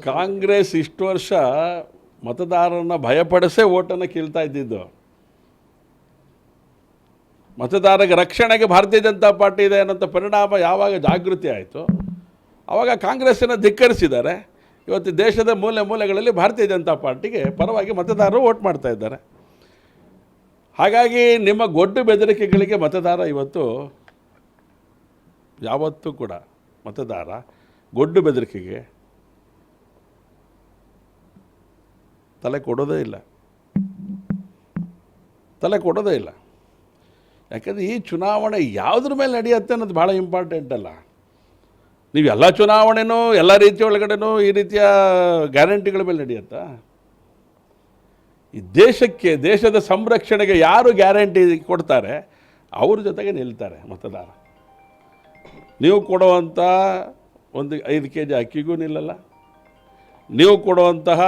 ಕಾಂಗ್ರೆಸ್ ಇಷ್ಟು ವರ್ಷ ಮತದಾರರನ್ನ ಭಯಪಡಿಸೇ ಓಟನ್ನು ಕೀಳ್ತಾ ಇದ್ದಿದ್ದು. ಮತದಾರರಿಗೆ ರಕ್ಷಣೆಗೆ ಭಾರತೀಯ ಜನತಾ ಪಾರ್ಟಿ ಇದೆ ಅನ್ನೋಂಥ ಪರಿಣಾಮ ಯಾವಾಗ ಜಾಗೃತಿ ಆಯಿತು ಆವಾಗ ಕಾಂಗ್ರೆಸ್ಸನ್ನು ಧಿಕ್ಕರಿಸಿದ್ದಾರೆ. ಇವತ್ತು ದೇಶದ ಮೂಲೆ ಮೂಲೆಗಳಲ್ಲಿ ಭಾರತೀಯ ಜನತಾ ಪಾರ್ಟಿಗೆ ಪರವಾಗಿ ಮತದಾರರು ವೋಟ್ ಮಾಡ್ತಾ ಇದ್ದಾರೆ. ಹಾಗಾಗಿ ನಿಮ್ಮ ಗೊಡ್ಡು ಬೆದರಿಕೆಗಳಿಗೆ ಮತದಾರ ಇವತ್ತು ಯಾವತ್ತೂ ಕೂಡ ಮತದಾರ ಗೊಡ್ಡು ಬೆದರಿಕೆಗೆ ತಲೆ ಕೊಡೋದೇ ಇಲ್ಲ. ಯಾಕಂದರೆ ಈ ಚುನಾವಣೆ ಯಾವುದ್ರ ಮೇಲೆ ನಡೆಯುತ್ತೆ ಅನ್ನೋದು ಭಾಳ ಇಂಪಾರ್ಟೆಂಟ್ ಅಲ್ಲ. ನೀವು ಎಲ್ಲ ಚುನಾವಣೆನೂ ಎಲ್ಲ ರೀತಿಯ ಒಳಗಡೆನೂ ಈ ರೀತಿಯ ಗ್ಯಾರಂಟಿಗಳ ಮೇಲೆ ನಡೆಯುತ್ತಾ? ಈ ದೇಶದ ಸಂರಕ್ಷಣೆಗೆ ಯಾರು ಗ್ಯಾರಂಟಿ ಕೊಡ್ತಾರೆ ಅವ್ರ ಜೊತೆಗೆ ನಿಲ್ತಾರೆ ಮತದಾರ. ನೀವು ಕೊಡುವಂಥ ಒಂದು 5 kg ಅಕ್ಕಿಗೂ ನಿಲ್ಲಲ್ಲ, ನೀವು ಕೊಡುವಂತಹ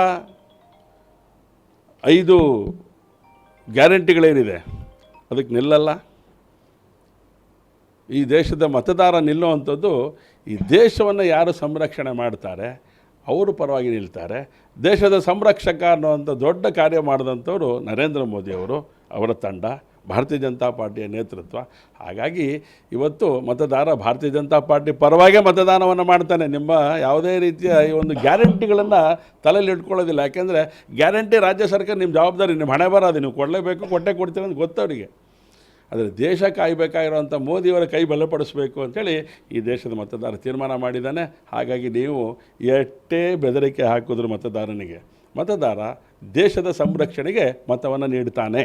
5 ಗ್ಯಾರಂಟಿಗಳೇನಿದೆ ಅದಕ್ಕೆ ನಿಲ್ಲಲ್ಲ. ಈ ದೇಶದ ಮತದಾರ ನಿಲ್ಲುವಂಥದ್ದು ಈ ದೇಶವನ್ನು ಯಾರು ಸಂರಕ್ಷಣೆ ಮಾಡ್ತಾರೆ ಅವರು ಪರವಾಗಿ ನಿಲ್ತಾರೆ. ದೇಶದ ಸಂರಕ್ಷಕ ಅನ್ನುವಂಥ ದೊಡ್ಡ ಕಾರ್ಯ ಮಾಡಿದಂಥವರು ನರೇಂದ್ರ ಮೋದಿಯವರು, ಅವರ ತಂಡ, ಭಾರತೀಯ ಜನತಾ ಪಾರ್ಟಿಯ ನೇತೃತ್ವ. ಹಾಗಾಗಿ ಇವತ್ತು ಮತದಾರ ಭಾರತೀಯ ಜನತಾ ಪಾರ್ಟಿ ಪರವಾಗೇ ಮತದಾನವನ್ನು ಮಾಡ್ತಾನೆ. ನಿಮ್ಮ ಯಾವುದೇ ರೀತಿಯ ಈ ಒಂದು ಗ್ಯಾರಂಟಿಗಳನ್ನು ತಲೆಯಲ್ಲಿ ಇಟ್ಕೊಳ್ಳೋದಿಲ್ಲ. ಯಾಕೆಂದರೆ ಗ್ಯಾರಂಟಿ ರಾಜ್ಯ ಸರ್ಕಾರ ನಿಮ್ಮ ಜವಾಬ್ದಾರಿ, ನಿಮ್ಮ ಹಣೆ ಬರೋದು, ನೀವು ಕೊಡಲೇಬೇಕು, ಕೊಡ್ತೀವಿ ಅಂತ ಗೊತ್ತವರಿಗೆ. ಆದರೆ ದೇಶ ಕಾಯಬೇಕಾಗಿರೋಂಥ ಮೋದಿಯವರ ಕೈ ಬಲಪಡಿಸಬೇಕು ಅಂಥೇಳಿ ಈ ದೇಶದ ಮತದಾರ ತೀರ್ಮಾನ ಮಾಡಿದ್ದಾನೆ. ಹಾಗಾಗಿ ನೀವು ಎಷ್ಟೇ ಬೆದರಿಕೆ ಹಾಕಿದ್ರು ಮತದಾರ ದೇಶದ ಸಂರಕ್ಷಣೆಗೆ ಮತವನ್ನು ನೀಡ್ತಾನೆ.